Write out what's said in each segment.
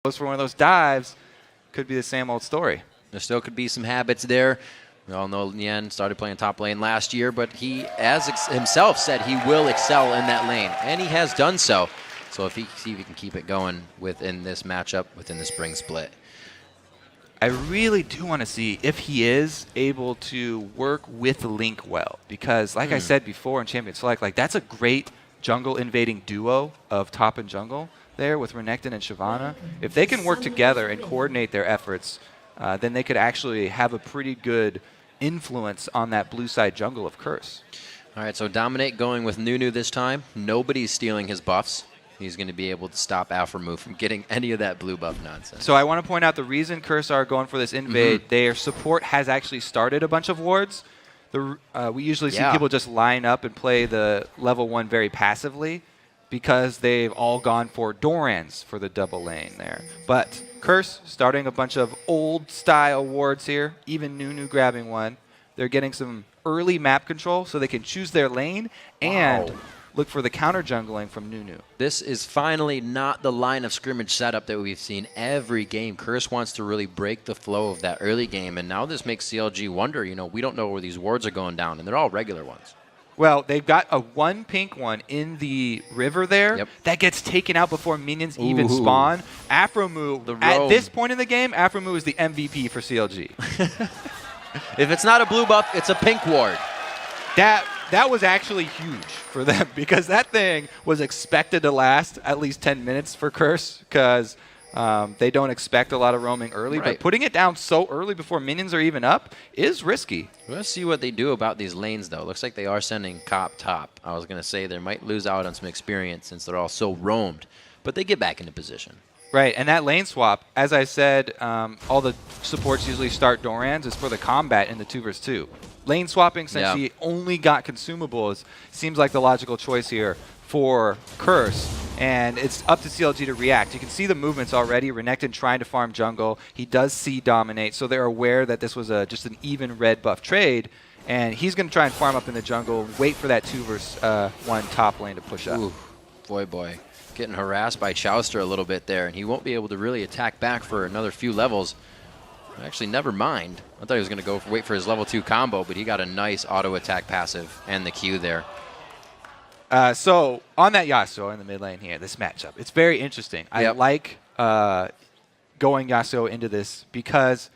goes for one of those dives, could be the same old story. There still could be some habits there. We all know Nien started playing top lane last year, but he, as himself said, he will excel in that lane, and he has done so. So if he can keep it going within this matchup, within the spring split. I really do want to see if he is able to work with Link well, because like I said before in Champion Select, like that's a great jungle invading duo of top and jungle there with Renekton and Shyvana. If they can work together and coordinate their efforts, then they could actually have a pretty good influence on that blue side jungle of Curse. All right, so Dominate going with Nunu this time. Nobody's stealing his buffs. He's going to be able to stop Alpharmoo from getting any of that blue buff nonsense. So I want to point out the reason Curse are going for this invade, their support has actually started a bunch of wards. We usually see people just line up and play the level 1 very passively because they've all gone for Dorans for the double lane there. But Curse starting a bunch of old style wards here, even Nunu grabbing one. They're getting some early map control so they can choose their lane and look for the counter jungling from Nunu. This is finally not the line of scrimmage setup that we've seen every game. Curse wants to really break the flow of that early game, and now this makes CLG wonder, you know, we don't know where these wards are going down, and they're all regular ones. Well, they've got a one pink one in the river there that gets taken out before minions even spawn. Aphromoo, at this point in the game, Aphromoo is the MVP for CLG. If it's not a blue buff, it's a pink ward. That was actually huge for them because that thing was expected to last at least 10 minutes for Curse because they don't expect a lot of roaming early. But putting it down so early before minions are even up is risky. Let's see what they do about these lanes, though. Looks like they are sending Cop top. I was going to say they might lose out on some experience since they're all so roamed, but they get back into position. Right, and that lane swap, as I said, all the supports usually start Dorans is for the combat in the 2v2. Lane swapping, since he only got consumables, seems like the logical choice here for Curse, and it's up to CLG to react. You can see the movements already. Renekton trying to farm jungle. He does see Dominate, so they're aware that this was just an even red buff trade, and he's going to try and farm up in the jungle, wait for that 2v1 top lane to push up. Ooh, boy. Getting harassed by Chouster a little bit there, and he won't be able to really attack back for another few levels. Actually, never mind. I thought he was going to wait for his level 2 combo, but he got a nice auto attack passive and the Q there. So on that Yasuo in the mid lane here, this matchup, it's very interesting. I like going Yasuo into this because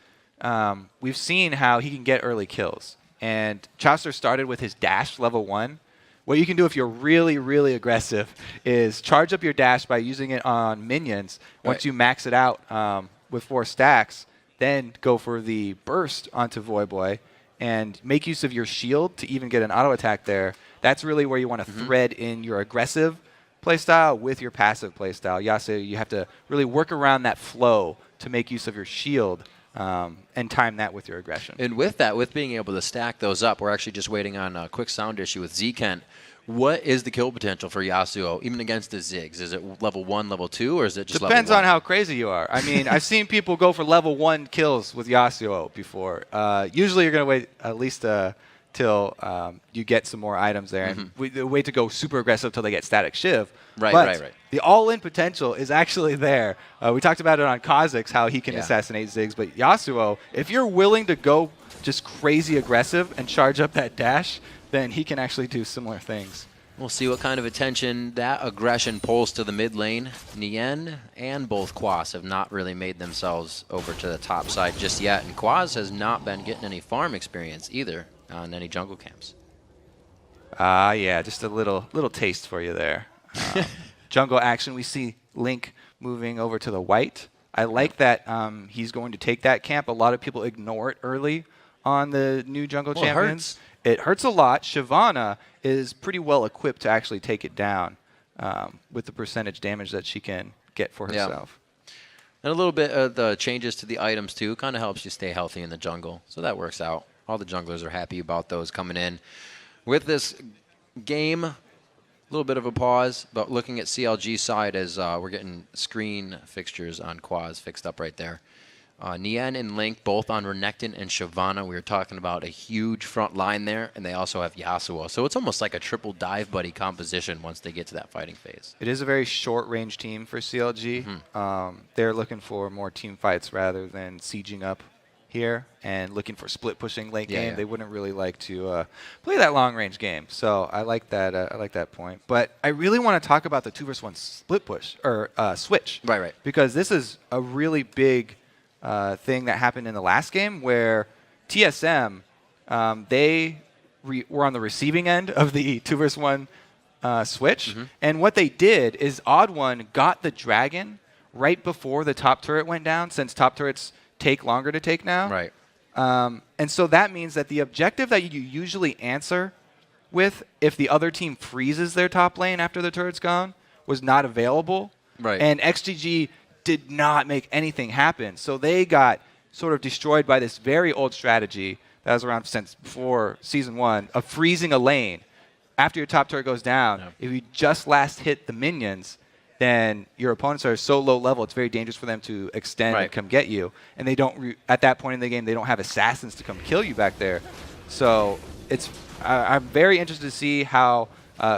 we've seen how he can get early kills. And Chouster started with his dash level 1. What you can do if you're really, really aggressive is charge up your dash by using it on minions. Once you max it out with 4 stacks, then go for the burst onto Voyboy and make use of your shield to even get an auto attack there. That's really where you want to thread in your aggressive playstyle with your passive playstyle. Yasuo, you have to really work around that flow to make use of your shield and time that with your aggression. And with that, with being able to stack those up, we're actually just waiting on a quick sound issue with Zkent. What is the kill potential for Yasuo, even against the Ziggs? Is it level 1, level 2, or is it just level 1? Depends on how crazy you are. I mean, I've seen people go for level 1 kills with Yasuo before. Usually you're going to wait at least till you get some more items there. And wait to go super aggressive till they get static shiv. Right. The all-in potential is actually there. We talked about it on Kha'Zix, how he can assassinate Ziggs. But Yasuo, if you're willing to go just crazy aggressive and charge up that dash, then he can actually do similar things. We'll see what kind of attention that aggression pulls to the mid lane. Nien and both Quas have not really made themselves over to the top side just yet. And Quas has not been getting any farm experience either on any jungle camps. Yeah, just a little taste for you there. Jungle action, we see Link moving over to the white. I like that he's going to take that camp. A lot of people ignore it early on the new jungle champions. It hurts a lot. Shyvana is pretty well equipped to actually take it down with the percentage damage that she can get for herself. And a little bit of the changes to the items, too, kind of helps you stay healthy in the jungle. So that works out. All the junglers are happy about those coming in. With this game, a little bit of a pause, but looking at CLG's side as we're getting screen fixtures on Quas fixed up right there. Nian and Link both on Renekton and Shyvana. We were talking about a huge front line there, and they also have Yasuo. So it's almost like a triple dive buddy composition once they get to that fighting phase. It is a very short-range team for CLG. They're looking for more team fights rather than sieging up here and looking for split-pushing late game. Yeah. They wouldn't really like to play that long-range game. So I like that. I like that point. But I really want to talk about the 2-versus-1 split push or switch. Right. Because this is a really big thing that happened in the last game where TSM, they were on the receiving end of the 2-versus-1 switch. And what they did is Odd One got the dragon right before the top turret went down, since top turrets take longer to take now. Right. And so that means that the objective that you usually answer with if the other team freezes their top lane after the turret's gone was not available. Right. And XGG did not make anything happen. So they got sort of destroyed by this very old strategy that was around since before Season 1 of freezing a lane. After your top turret goes down, if you just last hit the minions, then your opponents are so low level, it's very dangerous for them to extend and come get you. And they don't, at that point in the game, they don't have assassins to come kill you back there. So it's, I'm very interested to see how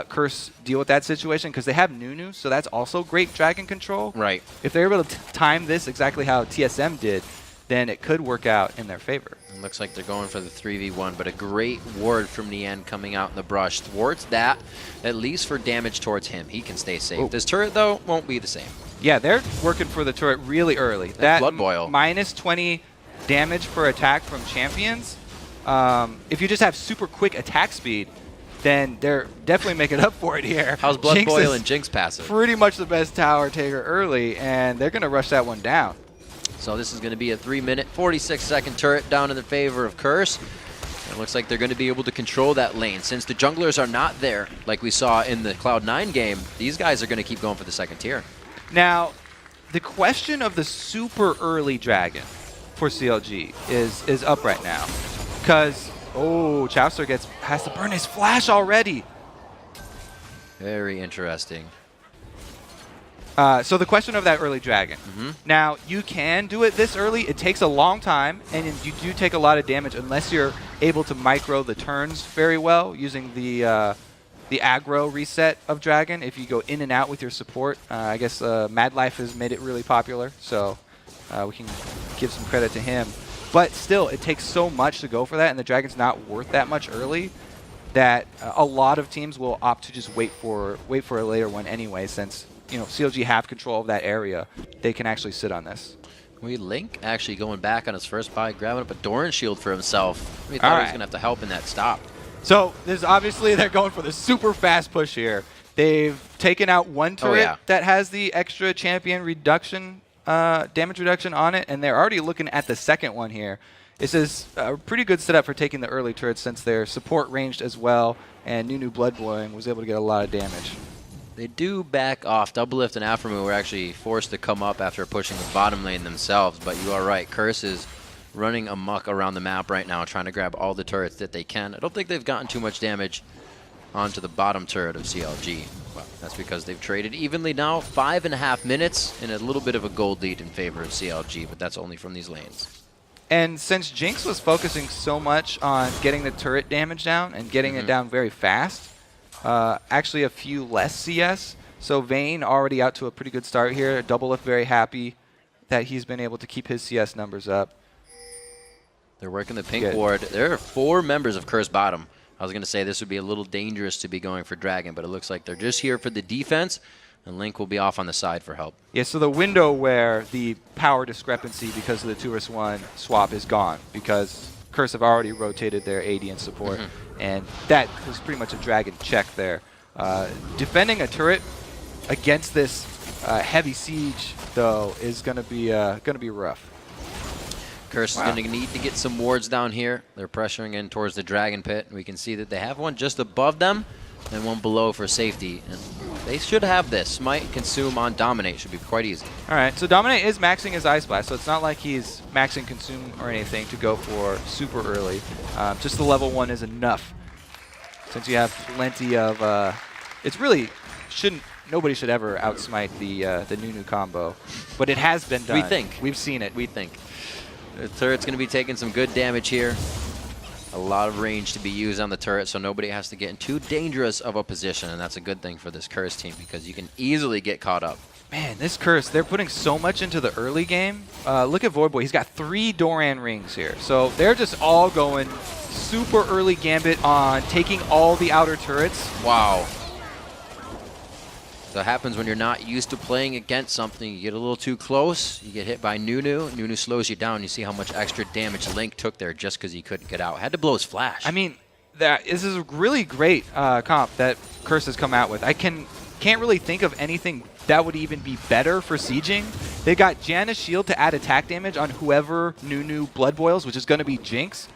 Curse deal with that situation, because they have Nunu, so that's also great dragon control. Right. If they're able to time this exactly how TSM did, then it could work out in their favor. It looks like they're going for the 3v1, but a great ward from Nian coming out in the brush thwarts that, at least for damage towards him. He can stay safe. This turret, though, won't be the same. Yeah, they're working for the turret really early. That Blood Boil. minus 20 damage per attack from champions, if you just have super quick attack speed, then they're definitely making up for it here. How's Blood Jinx Boil is and Jinx passive? pretty much the best tower taker early, and they're going to rush that one down. So this is going to be a 3-minute, 46-second turret down in the favor of Curse. It looks like they're going to be able to control that lane. Since the junglers are not there, like we saw in the Cloud9 game, these guys are going to keep going for the second tier. Now, the question of the super early dragon for CLG is up right now. Because, Chaucer has to burn his flash already. Very interesting. So the question of that early dragon. Now, you can do it this early. It takes a long time, and you do take a lot of damage unless you're able to micro the turns very well using the aggro reset of dragon. If you go in and out with your support, I guess Mad Life has made it really popular, so we can give some credit to him. But still, it takes so much to go for that, and the dragon's not worth that much early that a lot of teams will opt to just wait for a later one anyway, since CLG have control of that area. They can actually sit on this. Link actually going back on his first buy, grabbing up a Doran shield for himself. We thought he was going to have to help in that stop. So there's obviously they're going for the super fast push here. They've taken out one turret that has the extra champion reduction, damage reduction on it, and they're already looking at the second one here. This is a pretty good setup for taking the early turrets since they're support ranged as well, and Nunu Blood Boiling was able to get a lot of damage. They do back off. Doublelift and Aphromoo were actually forced to come up after pushing the bottom lane themselves, but you are right. Curse is running amok around the map right now, trying to grab all the turrets that they can. I don't think they've gotten too much damage onto the bottom turret of CLG. Well, that's because they've traded evenly now, 5.5 minutes, and a little bit of a gold lead in favor of CLG, but that's only from these lanes. And since Jinx was focusing so much on getting the turret damage down and getting it down very fast, actually a few less CS. So Vayne already out to a pretty good start here. Doublelift very happy that he's been able to keep his CS numbers up. They're working the pink ward. There are 4 members of Curse bottom. I was going to say this would be a little dangerous to be going for Dragon, but it looks like they're just here for the defense, and Link will be off on the side for help. Yeah, so the window where the power discrepancy because of the 2-versus-1 swap is gone, because Curse have already rotated their AD and support, and that was pretty much a Dragon check there. Defending a turret against this heavy siege, though, is going to be rough. Curse is going to need to get some wards down here. They're pressuring in towards the Dragon Pit. We can see that they have one just above them and one below for safety. And they should have this. Smite, Consume on Dominate should be quite easy. All right, so Dominate is maxing his Ice Blast, so it's not like he's maxing Consume or anything to go for super early. Just the level 1 is enough. Since you have plenty of... it really shouldn't nobody should ever outsmite the Nunu combo, but it has been done. We think. We've seen it. We think. The turret's going to be taking some good damage here. A lot of range to be used on the turret, so nobody has to get in too dangerous of a position, and that's a good thing for this Curse team because you can easily get caught up. Man, this Curse, they're putting so much into the early game. Look at Voidboy. He's got 3 Doran rings here. So they're just all going super early gambit on taking all the outer turrets. Wow. So it happens when you're not used to playing against something. You get a little too close, you get hit by Nunu. Nunu slows you down. You see how much extra damage Link took there just because he couldn't get out. Had to blow his flash. I mean, this is a really great comp that Curse has come out with. I can't really think of anything that would even be better for sieging. They got Janna's shield to add attack damage on whoever Nunu blood boils, which is going to be Jinx,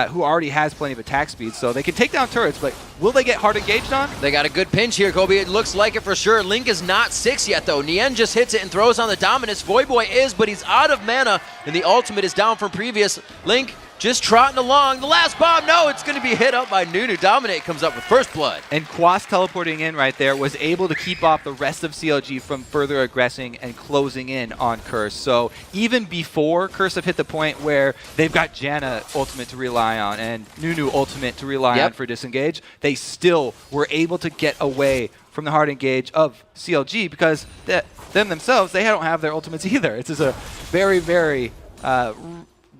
who already has plenty of attack speed, so they can take down turrets, but will they get hard engaged on? They got a good pinch here, Kobe. It looks like it for sure. Link is not 6 yet, though. Nien just hits it and throws on the Dominus. Voidboy is, but he's out of mana, and the ultimate is down from previous. Link just trotting along. The last bomb, no, it's going to be hit up by Nunu. Dominate comes up with first blood. And Quas teleporting in right there was able to keep off the rest of CLG from further aggressing and closing in on Curse. So even before Curse have hit the point where they've got Janna ultimate to rely on and Nunu ultimate to rely on for disengage, they still were able to get away from the hard engage of CLG because them themselves, they don't have their ultimates either. It's just a very, very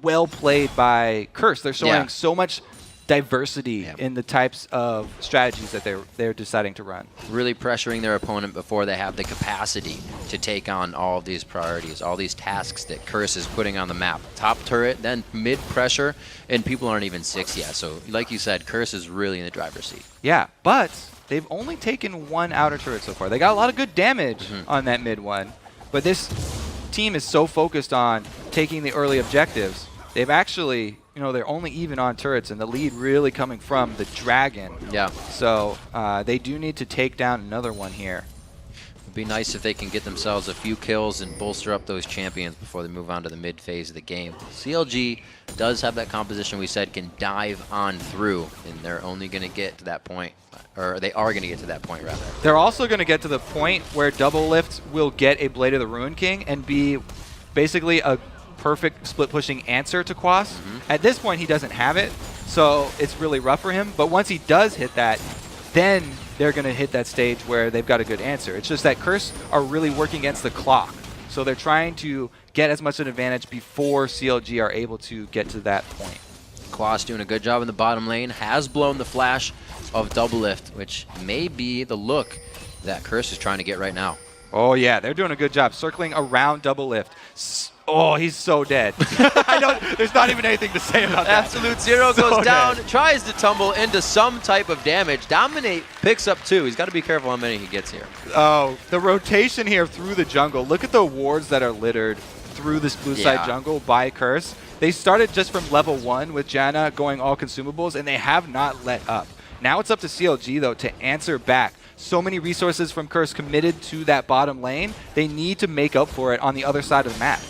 well played by Curse. They're showing so much diversity in the types of strategies that they're deciding to run. Really pressuring their opponent before they have the capacity to take on all of these priorities, all these tasks that Curse is putting on the map. Top turret, then mid pressure, and people aren't even 6 yet. So like you said, Curse is really in the driver's seat. Yeah, but they've only taken 1 outer turret so far. They got a lot of good damage on that mid one, but this team is so focused on taking the early objectives. They've actually, they're only even on turrets, and the lead really coming from the Dragon. Yeah. So they do need to take down another one here. It'd be nice if they can get themselves a few kills and bolster up those champions before they move on to the mid phase of the game. CLG does have that composition we said can dive on through, and they're only going to get to that point, or they are going to get to that point, rather. They're also going to get to the point where Double Lift will get a Blade of the Ruin King and be basically a perfect split pushing answer to Quas. At this point, he doesn't have it, so it's really rough for him. But once he does hit that, then they're going to hit that stage where they've got a good answer. It's just that Curse are really working against the clock, so they're trying to get as much of an advantage before CLG are able to get to that point. Quas doing a good job in the bottom lane, has blown the flash of Double Lift, which may be the look that Curse is trying to get right now. Oh yeah, they're doing a good job circling around Double Lift. Oh, he's so dead. There's not even anything to say about that. Absolute Zero goes down, tries to tumble into some type of damage. Dominate picks up 2. He's got to be careful how many he gets here. Oh, the rotation here through the jungle. Look at the wards that are littered through this blue side jungle by Curse. They started just from level 1 with Janna going all consumables, and they have not let up. Now it's up to CLG, though, to answer back. So many resources from Curse committed to that bottom lane. They need to make up for it on the other side of the map.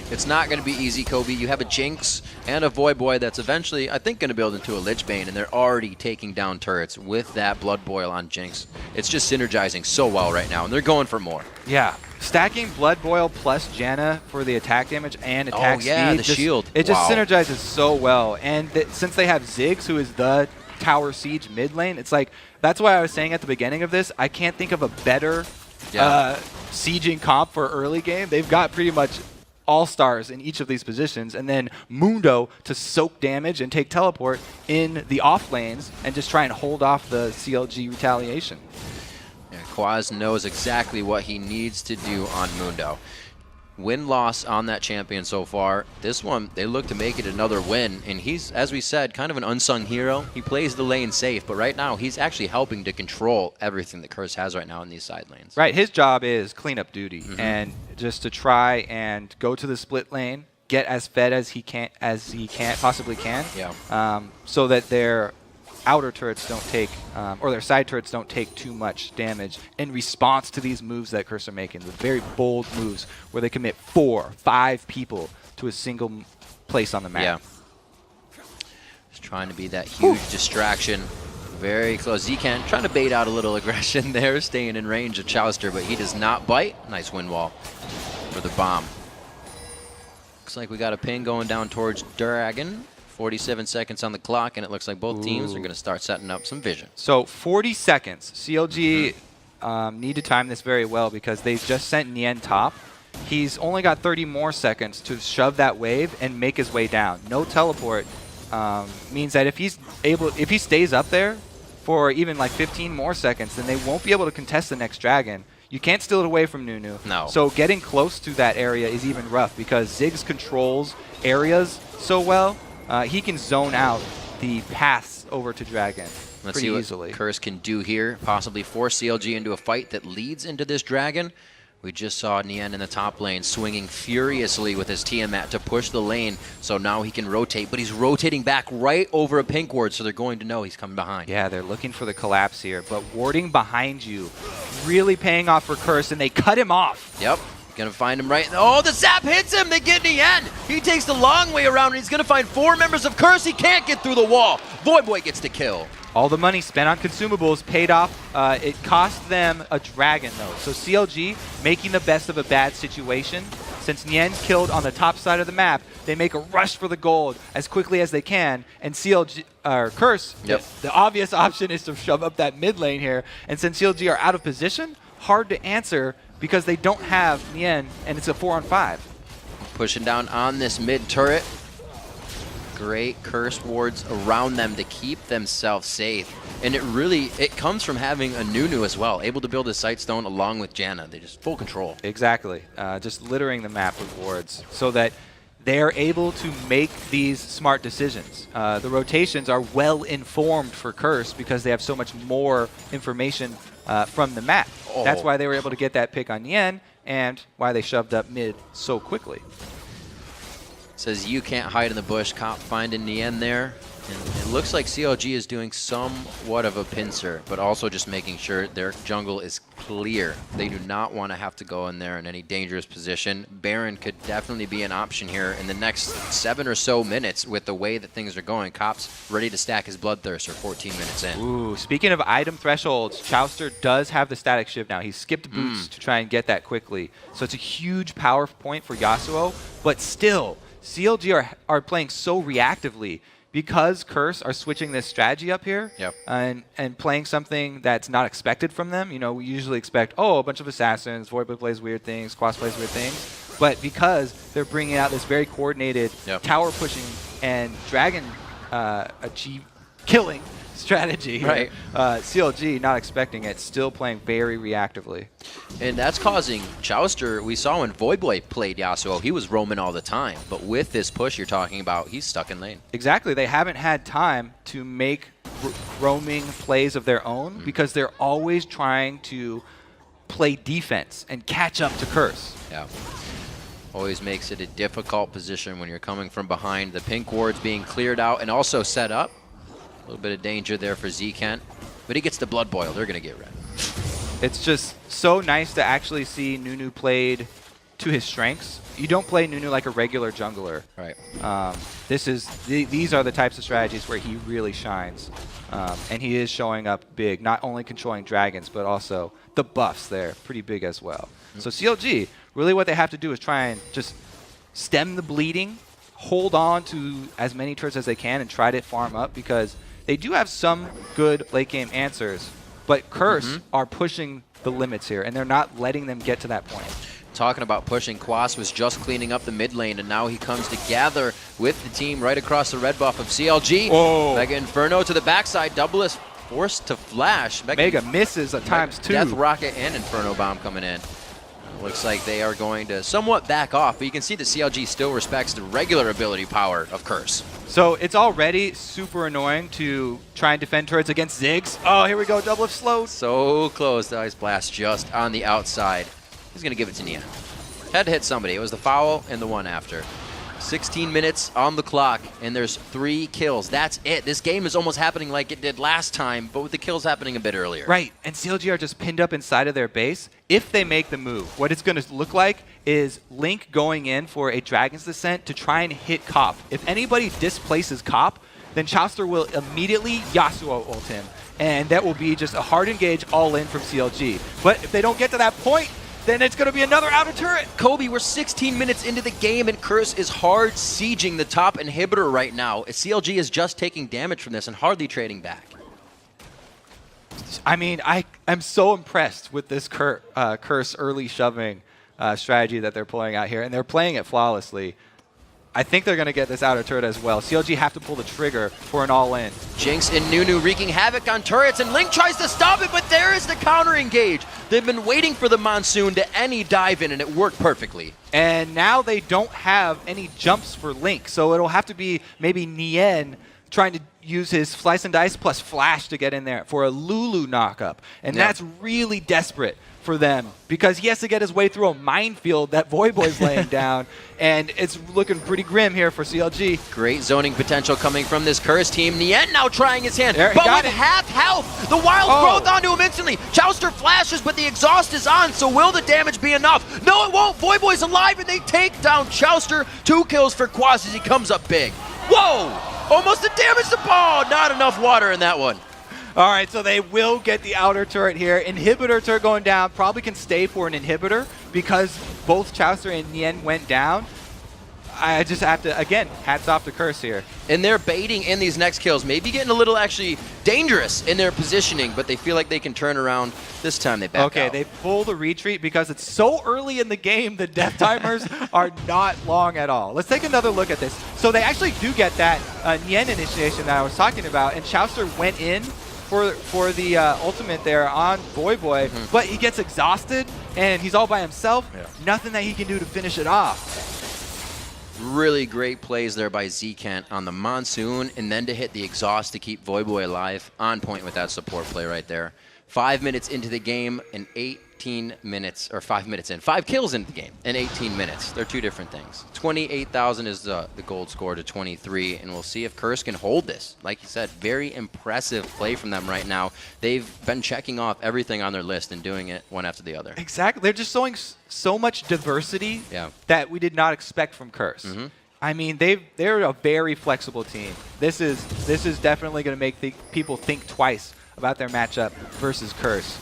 It's not going to be easy, Kobe. You have a Jinx and a Voidboy that's eventually, I think, going to build into a Lich Bane, and they're already taking down turrets with that Blood Boil on Jinx. It's just synergizing so well right now, and they're going for more. Yeah. Stacking Blood Boil plus Janna for the attack damage and attack speed. The shield. It just synergizes so well. And since they have Ziggs, who is the tower siege mid lane, it's like, that's why I was saying at the beginning of this, I can't think of a better sieging comp for early game. They've got pretty much all-stars in each of these positions, and then Mundo to soak damage and take teleport in the off lanes and just try and hold off the CLG retaliation. Yeah, Quas knows exactly what he needs to do on Mundo. Win-loss on that champion so far. This one, they look to make it another win, and he's, as we said, kind of an unsung hero. He plays the lane safe, but right now he's actually helping to control everything that Curse has right now in these side lanes. Right, his job is cleanup duty, and just to try and go to the split lane, get as fed as he possibly can, so that their outer turrets don't take, or their side turrets don't take too much damage in response to these moves that Curse are making, the very bold moves where they commit 4, 5 people to a single place on the map. Yeah. Just trying to be that huge distraction. Very close. Zekan trying to bait out a little aggression there, staying in range of Chowster, but he does not bite. Nice wind wall for the bomb. Looks like we got a ping going down towards Dragon. 47 seconds on the clock, and it looks like both teams are going to start setting up some vision. So 40 seconds. CLG need to time this very well because they just sent Nien top. He's only got 30 more seconds to shove that wave and make his way down. No teleport means that if he stays up there for even like 15 more seconds, then they won't be able to contest the next dragon. You can't steal it away from Nunu. No. So getting close to that area is even rough because Ziggs controls areas so well. He can zone out the paths over to Dragon Let's pretty see what easily. Curse can do here. Possibly force CLG into a fight that leads into this Dragon. We just saw Nien in the top lane swinging furiously with his Tiamat to push the lane, so now he can rotate, but he's rotating back right over a pink ward, so they're going to know he's coming behind. Yeah, they're looking for the collapse here, but warding behind you really paying off for Curse, and they cut him off. Yep. Gonna find him right. Oh, the zap hits him. They get Nien. He takes the long way around, and he's gonna find 4 members of Curse. He can't get through the wall. Voyboy gets the kill. All the money spent on consumables paid off. It cost them a dragon, though. So CLG making the best of a bad situation. Since Nien killed on the top side of the map, they make a rush for the gold as quickly as they can. And CLG, Curse, the obvious option is to shove up that mid lane here. And since CLG are out of position, hard to answer because they don't have Nien, and it's a 4-on-5. Pushing down on this mid turret. Great curse wards around them to keep themselves safe. And it comes from having a Nunu as well, able to build a sight stone along with Janna. They just full control. Exactly. Just littering the map with wards so that they're able to make these smart decisions. The rotations are well informed for Curse because they have so much more information from the map. Oh. That's why they were able to get that pick on Nien and why they shoved up mid so quickly. Says you can't hide in the bush. Cop finding Nien there. And it looks like CLG is doing somewhat of a pincer, but also just making sure their jungle is clear. They do not want to have to go in there in any dangerous position. Baron could definitely be an option here in the next 7 or so minutes with the way that things are going. Cop's ready to stack his Bloodthirster 14 minutes in. Ooh, speaking of item thresholds, Chowster does have the static shiv now. He skipped boots to try and get that quickly. So it's a huge power point for Yasuo, but still, CLG are playing so reactively. Because Curse are switching this strategy up here and playing something that's not expected from them. You know, we usually expect, oh, a bunch of assassins, Voidboy plays weird things, Quas plays weird things. But because they're bringing out this very coordinated tower pushing and dragon killing strategy, right? CLG, not expecting it, still playing very reactively. And that's causing Chowster. We saw when Voidboy played Yasuo, he was roaming all the time. But with this push you're talking about, he's stuck in lane. Exactly. They haven't had time to make roaming plays of their own because they're always trying to play defense and catch up to Curse. Yeah. Always makes it a difficult position when you're coming from behind. The pink ward's being cleared out and also set up. A little bit of danger there for Zekent, but he gets the blood boil. They're going to get red. It's just so nice to actually see Nunu played to his strengths. You don't play Nunu like a regular jungler. Right. These are the types of strategies where he really shines. And he is showing up big, not only controlling dragons, but also the buffs there, pretty big as well. So CLG, really what they have to do is try and just stem the bleeding, hold on to as many turrets as they can, and try to farm up because they do have some good late game answers, but Curse are pushing the limits here, and they're not letting them get to that point. Talking about pushing, Quas was just cleaning up the mid lane, and now he comes together with the team right across the red buff of CLG. Whoa. Mega Inferno to the backside. Doubleless forced to flash. Mega misses at times too. Death Rocket and Inferno Bomb coming in. Looks like they are going to somewhat back off, but you can see that CLG still respects the regular ability power of Curse. So it's already super annoying to try and defend turrets against Ziggs. Oh, here we go, double lift slowed. So close, the Ice Blast just on the outside. He's going to give it to Nien. Had to hit somebody. It was the foul and the one after. 16 minutes on the clock, and there's 3 kills. That's it. This game is almost happening like it did last time, but with the kills happening a bit earlier. Right, and CLG are just pinned up inside of their base. If they make the move, what it's going to look like is Link going in for a Dragon's Descent to try and hit Cop. If anybody displaces Cop, then Chowster will immediately Yasuo ult him. and that will be just a hard engage all in from CLG. But if they don't get to that point, then it's going to be another outer turret. Kobe, we're 16 minutes into the game, and Curse is hard sieging the top inhibitor right now. CLG is just taking damage from this and hardly trading back. I mean, I'm so impressed with this Curse early shoving strategy that they're pulling out here, and they're playing it flawlessly. I think they're going to get this outer turret as well. CLG have to pull the trigger for an all-in. Jinx and Nunu wreaking havoc on turrets, and Link tries to stop it, but there is the counter engage. They've been waiting for the Monsoon to any dive in, and it worked perfectly. And now they don't have any jumps for Link, so it'll have to be maybe Nien trying to use his Slice and Dice plus Flash to get in there for a Lulu knockup. And that's really desperate for them because he has to get his way through a minefield that Voyboy's laying down, and it's looking pretty grim here for CLG. Great zoning potential coming from this Curse team. Nien now trying his hand, there, but with half health, the wild growth onto him instantly. Chouster flashes, but the exhaust is on, so will the damage be enough? No, it won't. Voyboy's alive, and they take down Chouster. 2 kills for Quas as he comes up big. Whoa! Almost a damage to ball. Not enough water in that one. All right, so they will get the outer turret here. Inhibitor turret going down. Probably can stay for an inhibitor because both Chouster and Nien went down. I just have to, again, hats off to Curse here. And they're baiting in these next kills, maybe getting a little actually dangerous in their positioning, but they feel like they can turn around. This time they back out. Okay, they pull the retreat because it's so early in the game, the death timers are not long at all. Let's take another look at this. So they actually do get that Nien initiation that I was talking about, and Chouster went in for the ultimate there on Voyboy, but he gets exhausted, and he's all by himself. Yeah. Nothing that he can do to finish it off. Really great plays there by Z-Kent on the Monsoon, and then to hit the exhaust to keep Voyboy alive. On point with that support play right there. 5 minutes into the game and 18 minutes, or 5 minutes in. 5 kills into the game in 18 minutes. They're two different things. 28,000 is the gold score to 23, and we'll see if Curse can hold this. Like you said, very impressive play from them right now. They've been checking off everything on their list and doing it one after the other. Exactly. They're just showing so much diversity that we did not expect from Curse. I mean, they're a very flexible team. This is definitely going to make people think twice about their matchup versus Curse,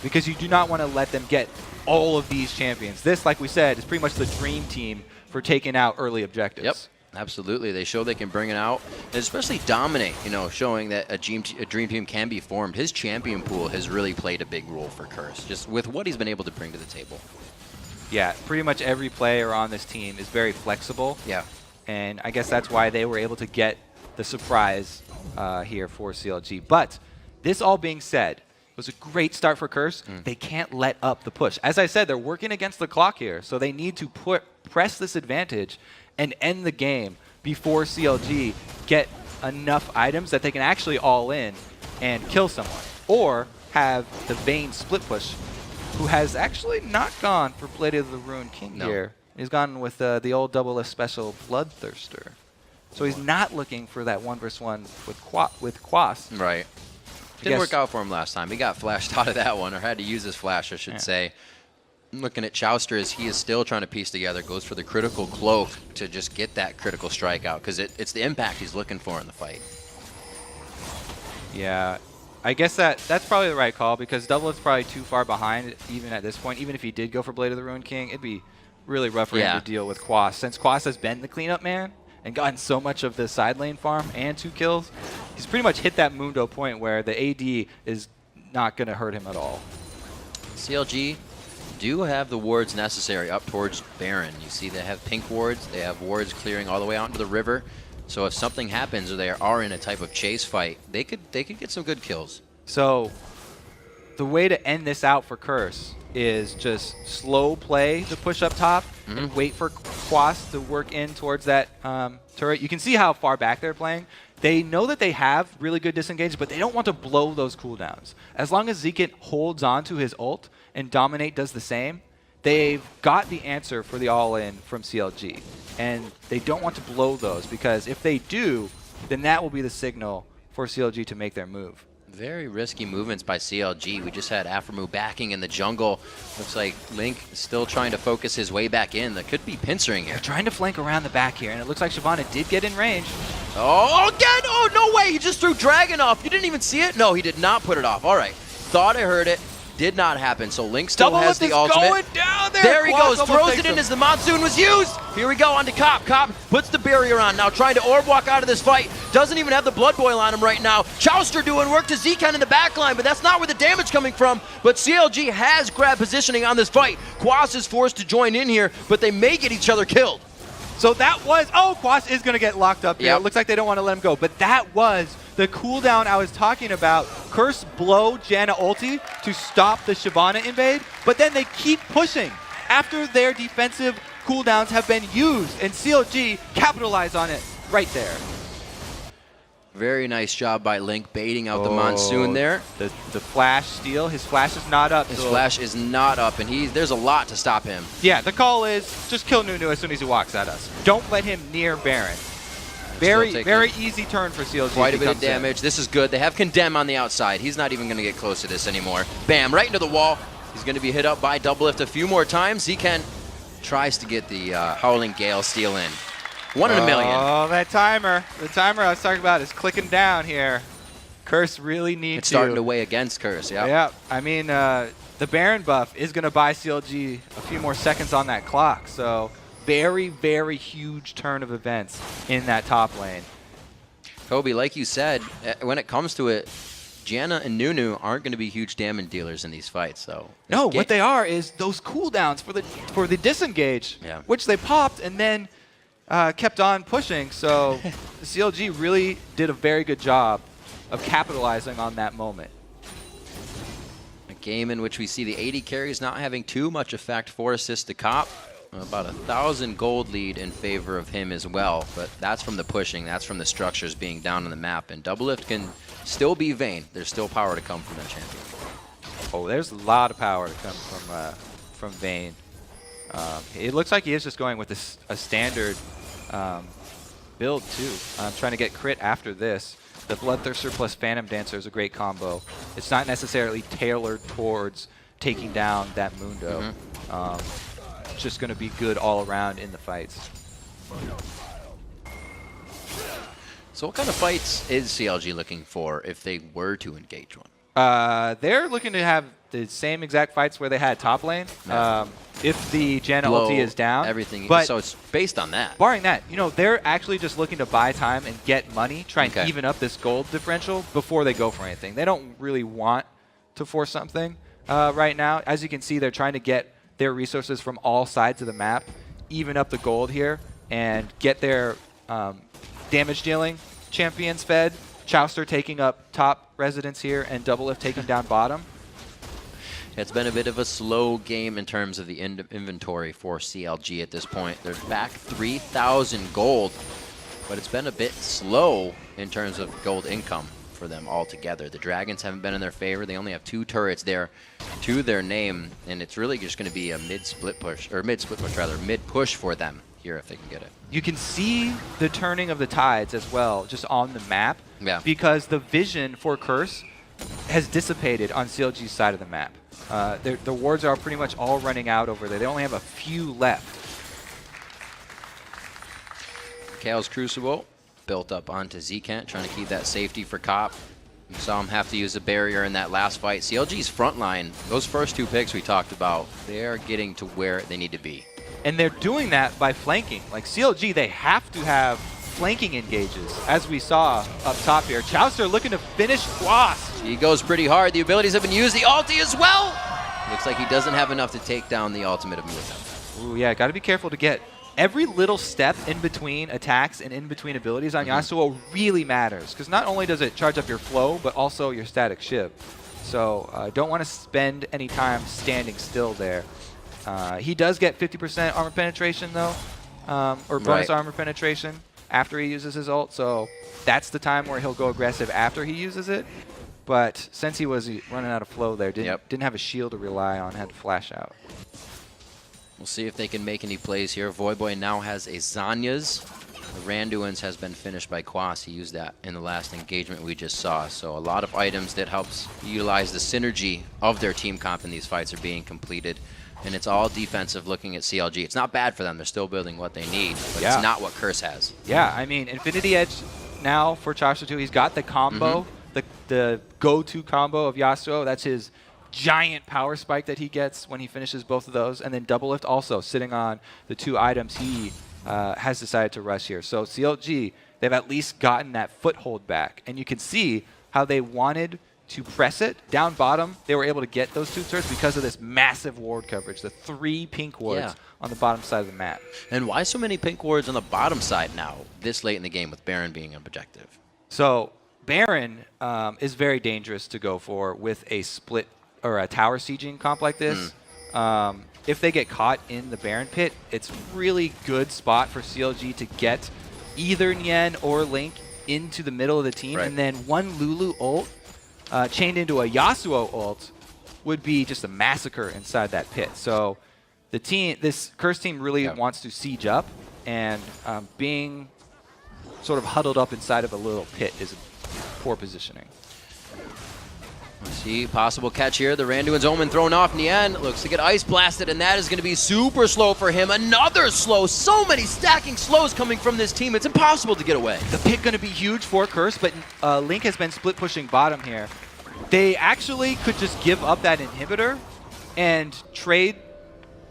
because you do not want to let them get all of these champions. This, like we said, is pretty much the dream team for taking out early objectives. Yep, absolutely. They show they can bring it out, and especially dominate, showing that a dream team can be formed. His champion pool has really played a big role for Curse, just with what he's been able to bring to the table. Yeah, pretty much every player on this team is very flexible. Yeah. And I guess that's why they were able to get the surprise here for CLG. But this all being said, it was a great start for Curse. They can't let up the push. As I said, they're working against the clock here, so they need to press this advantage and end the game before CLG get enough items that they can actually all in and kill someone. Or have the Vayne split push, who has actually not gone for Blade of the Ruined King here. He's gone with the old double special Bloodthirster. So he's not looking for that 1v1 with Quas. Right. Didn't work out for him last time. He got flashed out of that one, or had to use his flash, I should say. Looking at Chouster as he is still trying to piece together, goes for the critical cloak to just get that critical strike out, because it's the impact he's looking for in the fight. Yeah, I guess that's probably the right call, because Doublet's probably too far behind even at this point. Even if he did go for Blade of the Ruined King, it'd be really rough for him to deal with Quas. Since Quas has been the cleanup man and gotten so much of the side lane farm and 2 kills, he's pretty much hit that Mundo point where the AD is not going to hurt him at all. CLG do have the wards necessary up towards Baron. You see they have pink wards. They have wards clearing all the way out into the river. So if something happens or they are in a type of chase fight, they could get some good kills. So the way to end this out for Curse is just slow play the push up top and wait for Quas to work in towards that turret. You can see how far back they're playing. They know that they have really good disengage, but they don't want to blow those cooldowns. As long as Z-Kent holds on to his ult and Dominate does the same, they've got the answer for the all-in from CLG. And they don't want to blow those, because if they do, then that will be the signal for CLG to make their move. Very risky movements by CLG. We just had Aframu backing in the jungle. Looks like Link is still trying to focus his way back in. That could be pincering here. They're trying to flank around the back here, and it looks like Shyvana did get in range. Oh, again! Oh, no way! He just threw Dragon off. You didn't even see it? No, he did not put it off. All right. Thought I heard it. Did not happen. So Link still has the ultimate. Going down there. There he goes. Throws it in as the Monsoon was used. Here we go on to Cop. Cop puts the barrier on. Now trying to orb walk out of this fight. Doesn't even have the Blood Boil on him right now. Chowster doing work to Zekan in the back line, but that's not where the damage coming from. But CLG has grabbed positioning on this fight. Quas is forced to join in here, but they may get each other killed. So that was, Quas is going to get locked up here. Yep. It looks like they don't want to let him go. But that was the cooldown I was talking about. Curse blow Janna ulti to stop the Shyvana invade, but then they keep pushing after their defensive cooldowns have been used, and CLG capitalize on it right there. Very nice job by Link baiting out the Monsoon there. The flash steal, his flash is not up. His flash is not up, and there's a lot to stop him. Yeah, the call is just kill Nunu as soon as he walks at us. Don't let him near Baron. Very easy turn for CLG. Quite a bit of damage. This is good. They have Condemn on the outside. He's not even going to get close to this anymore. Bam, right into the wall. He's going to be hit up by Doublelift a few more times. Zekan tries to get the Howling Gale steal in. 1 in a million. Oh, that timer. The timer I was talking about is clicking down here. Curse really needs It's starting to weigh against Curse, yeah. Yeah, I mean, the Baron buff is going to buy CLG a few more seconds on that clock, so very, very huge turn of events in that top lane. Kobe, like you said, when it comes to it, Janna and Nunu aren't going to be huge damage dealers in these fights. So no, what they are is those cooldowns for the disengage, which they popped and then kept on pushing. So the CLG really did a very good job of capitalizing on that moment. A game in which we see the 80 carries not having too much effect. 4 assists to Cop. About 1,000 gold lead in favor of him as well, but that's from the pushing. That's from the structures being down on the map. And Doublelift can still be Vayne. There's still power to come from that champion. Oh, there's a lot of power to come from Vayne. It looks like he is just going with a standard build too. Trying to get crit after this. The Bloodthirster plus Phantom Dancer is a great combo. It's not necessarily tailored towards taking down that Mundo. Just going to be good all around in the fights. So what kind of fights is CLG looking for if they were to engage one? They're looking to have the same exact fights where they had top lane. If the Janna ulti is down. Everything. But so it's based on that. Barring that, they're actually just looking to buy time and get money, try and even up this gold differential before they go for anything. They don't really want to force something right now. As you can see, they're trying to get their resources from all sides of the map, even up the gold here, and get their damage dealing champions fed. Chowster taking up top residence here, and Doublelift taking down bottom. It's been a bit of a slow game in terms of the inventory for CLG at this point. They're back 3,000 gold, but it's been a bit slow in terms of gold income for them altogether. The Dragons haven't been in their favor. They only have 2 turrets there to their name, and it's really just going to be a mid push for them here if they can get it. You can see the turning of the tides as well, just on the map, because the vision for Curse has dissipated on CLG's side of the map. The wards are pretty much all running out over there. They only have a few left. Kale's Crucible built up onto Zekan, trying to keep that safety for Cop. You saw him have to use a barrier in that last fight. CLG's front line, those first 2 picks we talked about, they're getting to where they need to be. And they're doing that by flanking. Like CLG, they have to have flanking engages, as we saw up top here. Chowster looking to finish Quas. He goes pretty hard. The abilities have been used. The ulti as well. Looks like he doesn't have enough to take down the ultimate of Muta. Ooh, yeah, got to be careful to get every little step in between attacks and in between abilities on Yasuo really matters, because not only does it charge up your flow, but also your static shiv. So don't want to spend any time standing still there. He does get 50% armor penetration though, or bonus armor penetration after he uses his ult, so that's the time where he'll go aggressive after he uses it. But since he was running out of flow there, didn't have a shield to rely on, had to flash out. We'll see if they can make any plays here. Voyboy now has a Zanya's The Randuin's has been finished by Quas. He used that in the last engagement we just saw. So a lot of items that helps utilize the synergy of their team comp in these fights are being completed. And it's all defensive looking at CLG. It's not bad for them. They're still building what they need, but it's not what Curse has. Yeah, I mean, Infinity Edge now for Chaucer 2, he's got the combo, the go-to combo of Yasuo. That's his giant power spike that he gets when he finishes both of those. And then Double Lift also sitting on the 2 items he has decided to rush here. So CLG, they've at least gotten that foothold back. And you can see how they wanted to press it. Down bottom, they were able to get those 2 turrets because of this massive ward coverage, the 3 pink wards on the bottom side of the map. And why so many pink wards on the bottom side now, this late in the game with Baron being an objective? So Baron is very dangerous to go for with a split or a tower sieging comp like this. If they get caught in the Baron pit, it's really good spot for CLG to get either Nien or Link into the middle of the team, and then one Lulu ult chained into a Yasuo ult would be just a massacre inside that pit. So the team, this Curse team really wants to siege up, and being sort of huddled up inside of a little pit is a poor positioning. See, possible catch here. The Randuin's Omen thrown off. Nien looks to get ice blasted, and that is going to be super slow for him. Another slow. So many stacking slows coming from this team. It's impossible to get away. The pit going to be huge for Curse, but Link has been split pushing bottom here. They actually could just give up that inhibitor and trade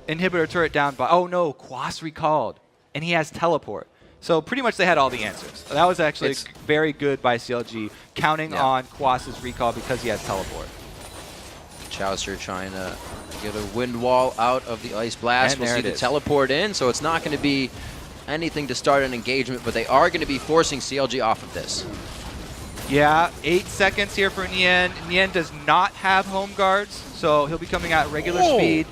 inhibitor turret down by... Oh no, Quas recalled, and he has teleport. So pretty much they had all the answers. That was actually very good by CLG, counting on Quas's recall because he has teleport. Chaucer trying to get a wind wall out of the ice blast. We'll see the teleport in, so it's not going to be anything to start an engagement, but they are going to be forcing CLG off of this. Yeah, 8 seconds here for Nien. Nien does not have home guards, so he'll be coming out at regular speed.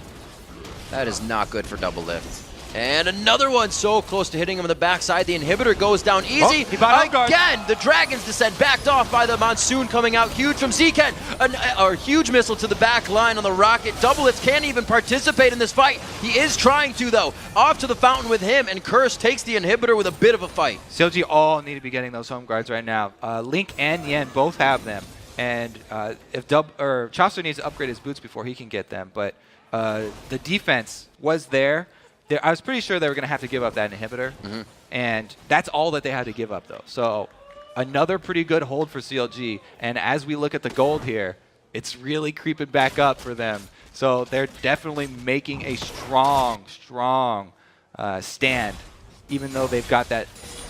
That is not good for Double Lift. And another one so close to hitting him on the backside. The inhibitor goes down easy. Again, the Dragon's Descent backed off by the Monsoon coming out huge from Zken. A huge missile to the back line on the rocket. Double Lift can't even participate in this fight. He is trying to, though. Off to the fountain with him, and Curse takes the inhibitor with a bit of a fight. CLG all need to be getting those home guards right now. Link and Nien both have them. And if Chaucer needs to upgrade his boots before he can get them. But the defense was there. I was pretty sure they were going to have to give up that inhibitor, and that's all that they had to give up, though. So another pretty good hold for CLG, and as we look at the gold here, it's really creeping back up for them. So they're definitely making a strong stand, even though they've got that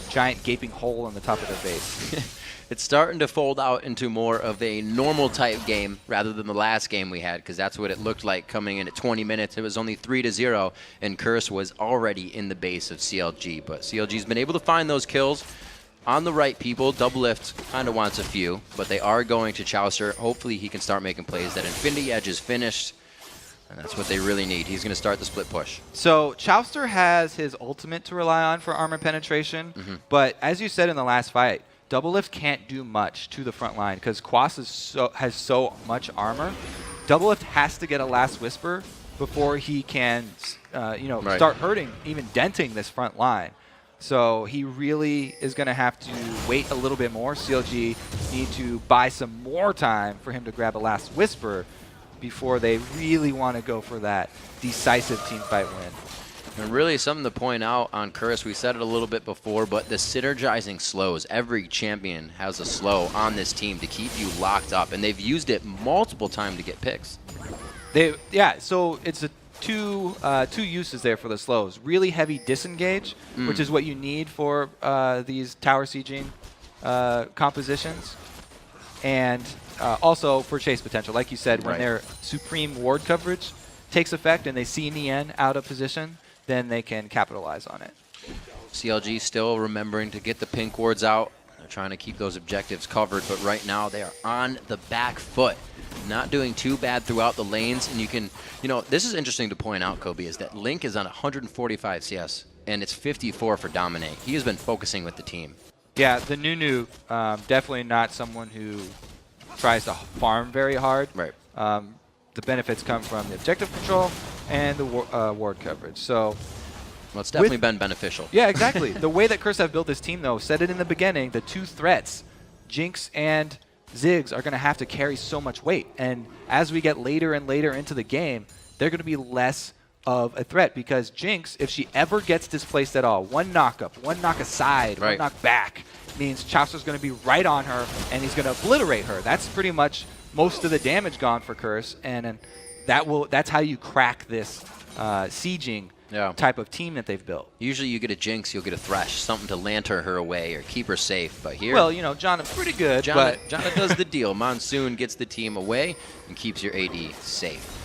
giant gaping hole on the top of their base. It's starting to fold out into more of a normal type game rather than the last game we had, because that's what it looked like coming in at 20 minutes. It was only 3-0, and Curse was already in the base of CLG. But CLG's been able to find those kills on the right people. Double Lift kind of wants a few, but they are going to Chaucer. Hopefully he can start making plays. That Infinity Edge is finished, and that's what they really need. He's going to start the split push. So Chaucer has his ultimate to rely on for armor penetration, but as you said in the last fight, Double Lift can't do much to the front line because Quas has so much armor. Double Lift has to get a Last Whisper before he can, start hurting, even denting this front line. So he really is going to have to wait a little bit more. CLG need to buy some more time for him to grab a Last Whisper before they really want to go for that decisive teamfight win. And really something to point out on Curse, we said it a little bit before, but the synergizing slows. Every champion has a slow on this team to keep you locked up, and they've used it multiple times to get picks. So it's two uses there for the slows. Really heavy disengage, which is what you need for these tower sieging compositions, and also for chase potential. Like you said, when their supreme ward coverage takes effect and they see Nien out of position, then they can capitalize on it. CLG still remembering to get the pink wards out. They're trying to keep those objectives covered, but right now they are on the back foot. Not doing too bad throughout the lanes, and you can, this is interesting to point out, Kobe, is that Link is on 145 CS, and it's 54 for Dominate. He has been focusing with the team. Yeah, the Nunu, definitely not someone who tries to farm very hard. Right. The benefits come from the objective control and the ward coverage. So Well, it's definitely been beneficial. Yeah, exactly. The way that Curse have built this team, though, said it in the beginning, the 2 threats, Jinx and Ziggs, are going to have to carry so much weight. And as we get later and later into the game, they're going to be less of a threat because Jinx, if she ever gets displaced at all, one knock up, one knock aside, one knock back, means Chaucer's going to be right on her and he's going to obliterate her. That's pretty much most of the damage gone for Curse, and that's how you crack this sieging type of team that they've built. Usually you get a Jinx, you'll get a Thresh, something to lantern her away or keep her safe. But here, well, you know, Janna's pretty good. Janna does the deal. Monsoon gets the team away and keeps your AD safe.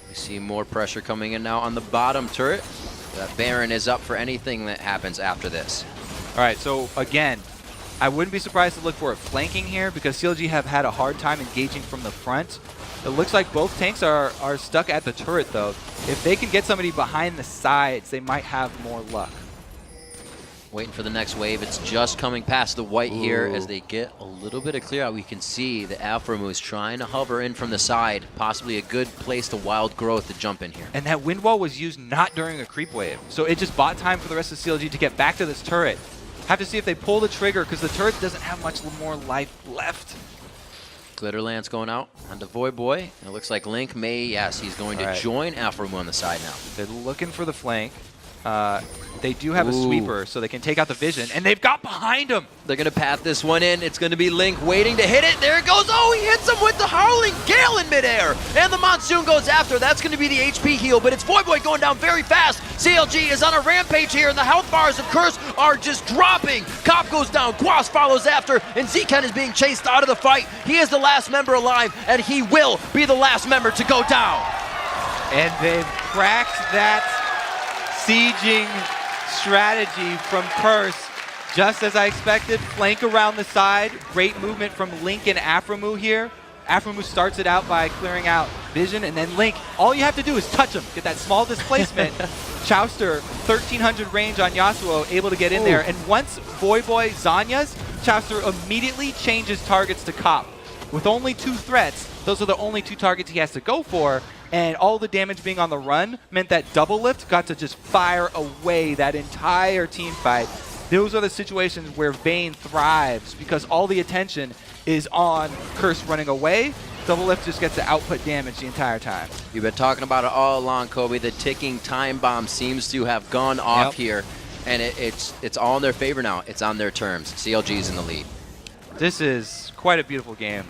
You see more pressure coming in now on the bottom turret. That Baron is up for anything that happens after this. All right, so again, I wouldn't be surprised to look for a flanking here because CLG have had a hard time engaging from the front. It looks like both tanks are stuck at the turret, though. If they can get somebody behind the sides, they might have more luck. Waiting for the next wave. It's just coming past the white here as they get a little bit of clear out. We can see the Alpha Moose trying to hover in from the side. Possibly a good place to wild growth to jump in here. And that wind wall was used not during a creep wave. So it just bought time for the rest of CLG to get back to this turret. Have to see if they pull the trigger because the turret doesn't have much more life left. Glitter Lance going out onto Void Boy. It looks like Link may, yes, he's going to join Alpha Moon on the side now. They're looking for the flank. They do have a sweeper, so they can take out the vision, and they've got behind him. They're going to path this one in. It's going to be Link waiting to hit it. There it goes. Oh, he hits him with the Howling Gale in midair. And the Monsoon goes after. That's going to be the HP heal, but it's Void Boy going down very fast. CLG is on a rampage here, and the health bars of Curse are just dropping. Cop goes down. Quas follows after, and Zken is being chased out of the fight. He is the last member alive, and he will be the last member to go down. And they've cracked that sieging strategy from Curse, just as I expected. Flank around the side. Great movement from Link and Aphromoo here. Aphromoo starts it out by clearing out vision, and then Link, all you have to do is touch him, get that small displacement. Chauster, 1300 range on Yasuo, able to get in there. And once Void Boy Zanya's, Chauster immediately changes targets to Cop. With only 2 threats, those are the only 2 targets he has to go for. And all the damage being on the run meant that Double Lift got to just fire away that entire team fight. Those are the situations where Vayne thrives because all the attention is on Curse running away. Double Lift just gets to output damage the entire time. You've been talking about it all along, Kobe. The ticking time bomb seems to have gone off here, and it's all in their favor now. It's on their terms. CLG's in the lead. This is quite a beautiful game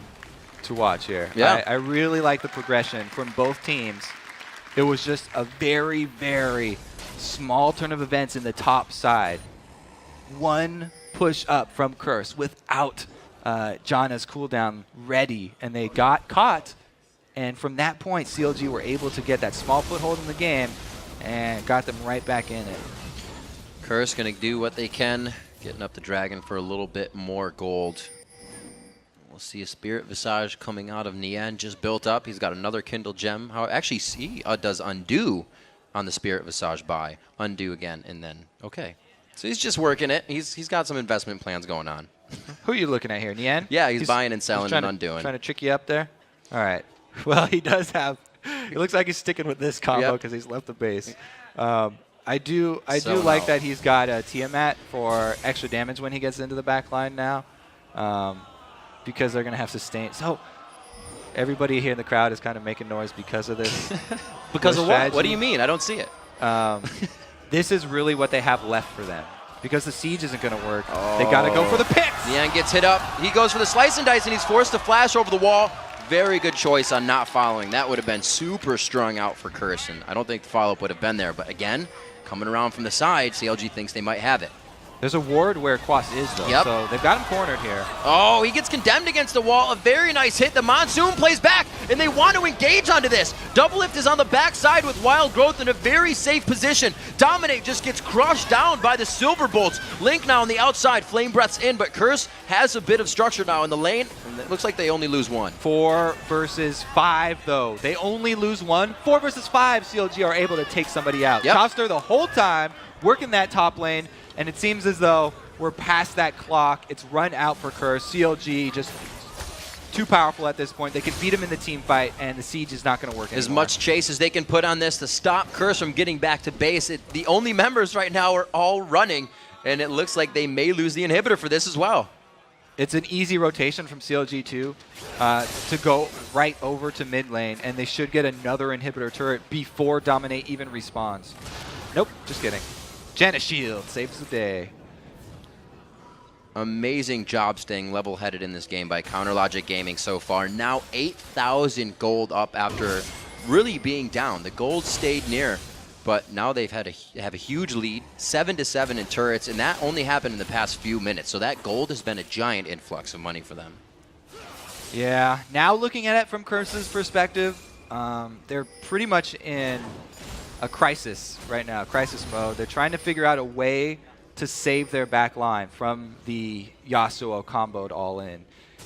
to watch here. Yeah. I really like the progression from both teams. It was just a very, very small turn of events in the top side. One push up from Curse without Janna's cooldown ready, and they got caught. And from that point, CLG were able to get that small foothold in the game and got them right back in it. Curse going to do what they can, getting up the Dragon for a little bit more gold. We'll see a Spirit Visage coming out of Nian, just built up. He's got another Kindle Gem. Actually, he does undo on the Spirit Visage buy. Undo again, and then, okay. So he's just working it. He's got some investment plans going on. Who are you looking at here, Nian? Yeah, he's buying and selling and undoing. Trying to trick you up there? All right. Well, he does have, it looks like he's sticking with this combo because he's left the base. I do like that he's got a Tiamat for extra damage when he gets into the back line now. Because they're going to have sustain. So everybody here in the crowd is kind of making noise because of this. Because of what? What do you mean? I don't see it. This is really what they have left for them. Because the siege isn't going to work. They got to go for the picks. Nian gets hit up. He goes for the slice and dice, and he's forced to flash over the wall. Very good choice on not following. That would have been super strung out for Curse, and I don't think the follow-up would have been there. But again, coming around from the side, CLG thinks they might have it. There's a ward where Quas is, though, so they've got him cornered here. Oh, he gets condemned against the wall. A very nice hit. The Monsoon plays back, and they want to engage onto this. Double Lift is on the backside with Wild Growth in a very safe position. Dominate just gets crushed down by the Silver Bolts. Link now on the outside. Flame Breath's in, but Curse has a bit of structure now in the lane, and it looks like they only lose 1. 4 versus 5, though. They only lose 1. 4 versus 5, CLG are able to take somebody out. Chauster the whole time working that top lane. And it seems as though we're past that clock. It's run out for Curse. CLG just too powerful at this point. They can beat him in the team fight, and the siege is not going to work As anymore. much chase as they can put on this to stop Curse from getting back to base. The only members right now are all running, and it looks like they may lose the inhibitor for this as well. It's an easy rotation from CLG too to go right over to mid lane, and they should get another inhibitor turret before Dominate even respawns. Nope, just kidding. Janna Shield saves the day. Amazing job staying level-headed in this game by CounterLogic Gaming so far. Now 8,000 gold up after really being down. The gold stayed near, but now they've have a huge lead, 7-7 in turrets, and that only happened in the past few minutes. So that gold has been a giant influx of money for them. Yeah, now looking at it from Curse's perspective, they're pretty much in a crisis right now, crisis mode. They're trying to figure out a way to save their back line from the Yasuo comboed all in.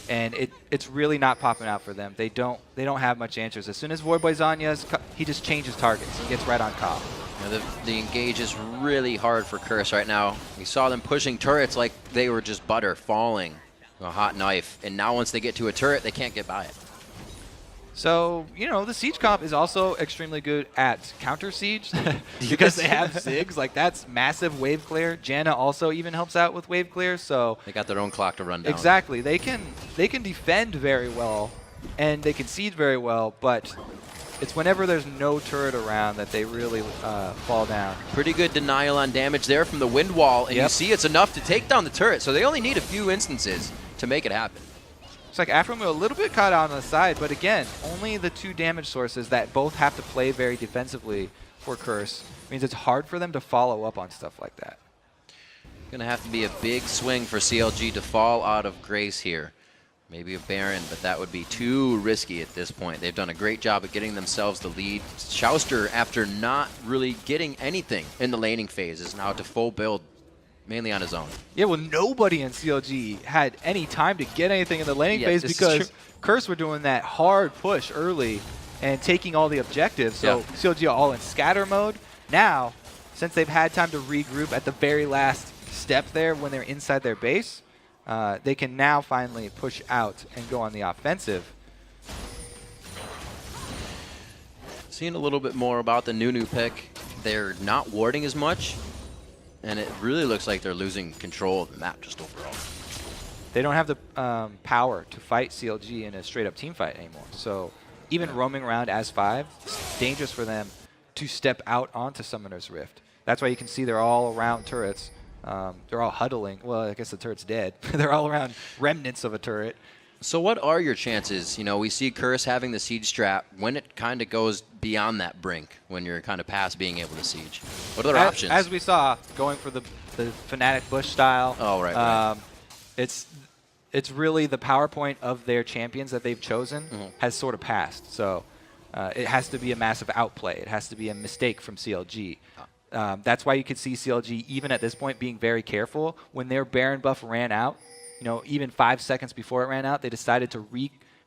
And it's really not popping out for them. They don't have much answers. As soon as Voidboy's on you, he just changes targets and gets right on top. Yeah, the engage is really hard for Curse right now. We saw them pushing turrets like they were just butter falling, a hot knife. And now once they get to a turret, they can't get by it. So, you know, the Siege comp is also extremely good at counter Siege because they have Ziggs. Like, that's massive wave clear. Janna also even helps out with wave clear, so... They got their own clock to run down. Exactly. They can defend very well, and they can siege very well, but it's whenever there's no turret around that they really fall down. Pretty good denial on damage there from the wind wall, and you see it's enough to take down the turret, so they only need a few instances to make it happen. It's like Afromu a little bit caught out on the side, but again, only the two damage sources that both have to play very defensively for Curse means it's hard for them to follow up on stuff like that. Going to have to be a big swing for CLG to fall out of grace here. Maybe a Baron, but that would be too risky at this point. They've done a great job of getting themselves the lead. Chauster, after not really getting anything in the laning phase, is now to full build mainly on his own. Yeah, well, nobody in CLG had any time to get anything in the laning phase because Curse were doing that hard push early and taking all the objectives. So CLG are all in scatter mode. Now, since they've had time to regroup at the very last step there when they're inside their base, they can now finally push out and go on the offensive. Seeing a little bit more about the Nunu pick. They're not warding as much. And it really looks like they're losing control of the map just overall. They don't have the power to fight CLG in a straight-up team fight anymore. So even roaming around as 5, it's dangerous for them to step out onto Summoner's Rift. That's why you can see they're all around turrets. They're all huddling. Well, I guess the turret's dead. They're all around remnants of a turret. So what are your chances? You know, we see Curse having the siege strat when it kind of goes beyond that brink, when you're kind of past being able to siege. What are their options? As we saw, going for the Fnatic Bush style. Oh, right. It's really the PowerPoint of their champions that they've chosen has sort of passed. So it has to be a massive outplay. It has to be a mistake from CLG. That's why you could see CLG, even at this point, being very careful. When their Baron buff ran out, you know, even 5 seconds before it ran out, they decided to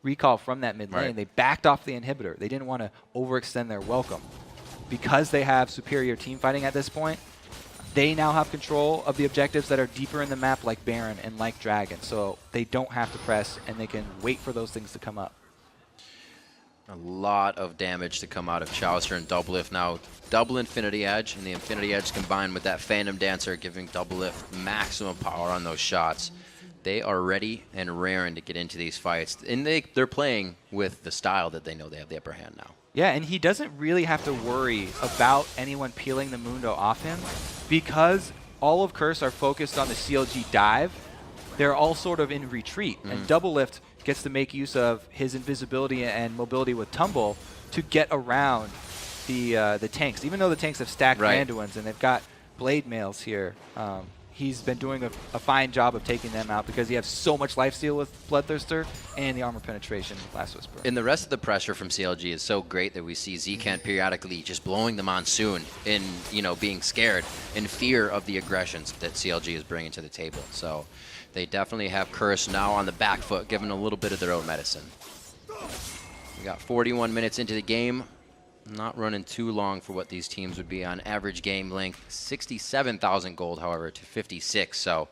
recall from that mid lane. Right. They backed off the inhibitor. They didn't want to overextend their welcome. Because they have superior team fighting at this point, they now have control of the objectives that are deeper in the map, like Baron and like Dragon. So they don't have to press, and they can wait for those things to come up. A lot of damage to come out of Chaucer and Doublelift now. Double Infinity Edge, and the Infinity Edge combined with that Phantom Dancer giving Doublelift maximum power on those shots. They are ready and raring to get into these fights. And they're playing with the style that they know they have the upper hand now. Yeah, and he doesn't really have to worry about anyone peeling the Mundo off him because all of Curse are focused on the CLG dive. They're all sort of in retreat, and Doublelift gets to make use of his invisibility and mobility with Tumble to get around the tanks. Even though the tanks have stacked Randuins and they've got Blade Mails here, he's been doing a fine job of taking them out because he has so much lifesteal with Bloodthirster and the armor penetration with Last Whisper. And the rest of the pressure from CLG is so great that we see Zcant periodically just blowing the Monsoon in, you know, being scared in fear of the aggressions that CLG is bringing to the table. So they definitely have Curse now on the back foot, giving a little bit of their own medicine. We got 41 minutes into the game. Not running too long for what these teams would be on average game length. 67,000 gold, however, to 56. So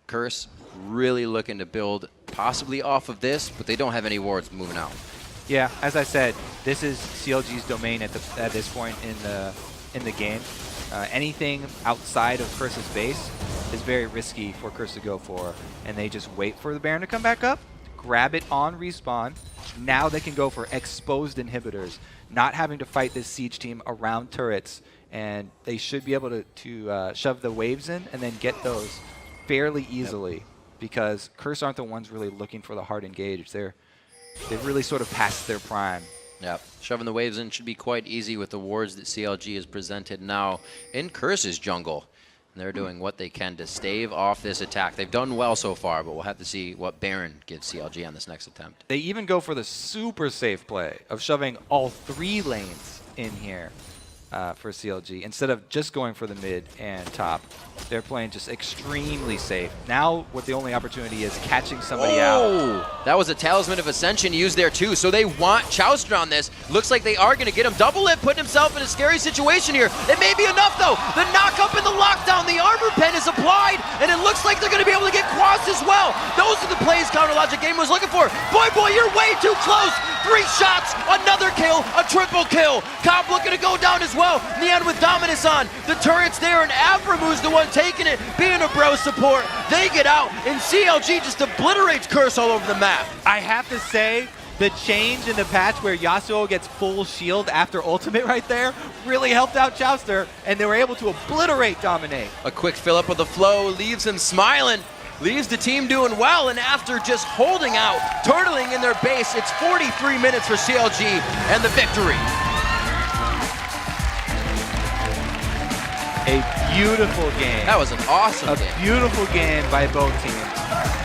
Curse really looking to build possibly off of this, but they don't have any wards moving out. Yeah, as I said, this is CLG's domain at this point in the game. Anything outside of Curse's base is very risky for Curse to go for, and they just wait for the Baron to come back up, grab it on respawn. Now they can go for exposed inhibitors, not having to fight this siege team around turrets, and they should be able to shove the waves in and then get those fairly easily, because Curse aren't the ones really looking for the hard engage. They've really sort of passed their prime. Yep. Shoving the waves in should be quite easy with the wards that CLG has presented now in Curse's jungle. And they're doing what they can to stave off this attack. They've done well so far, but we'll have to see what Baron gives CLG on this next attempt. They even go for the super safe play of shoving all 3 lanes in here for CLG. Instead of just going for the mid and top, they're playing just extremely safe. Now what the only opportunity is catching somebody out. That was a Talisman of Ascension used there too, so they want Chowster on this. Looks like they are going to get him. Double it, putting himself in a scary situation here. It may be enough though. The knock up and the lockdown, the armor pen is applied, and it looks like they're going to be able to get Quas as well. Those are the plays Counter Logic Game was looking for. Boy, you're way too close. 3 shots, another kill, a triple kill. Cobb looking to go down as well. Nian with Dominus on. The turret's there, and Avramu's the one taking it, being a bro support. They get out, and CLG just obliterates Curse all over the map. I have to say, the change in the patch where Yasuo gets full shield after ultimate right there really helped out Chowster, and they were able to obliterate Dominate. A quick fill up of the flow leaves him smiling. Leaves the team doing well, and after just holding out, turtling in their base, it's 43 minutes for CLG and the victory. A beautiful game. That was an awesome game. A beautiful game by both teams.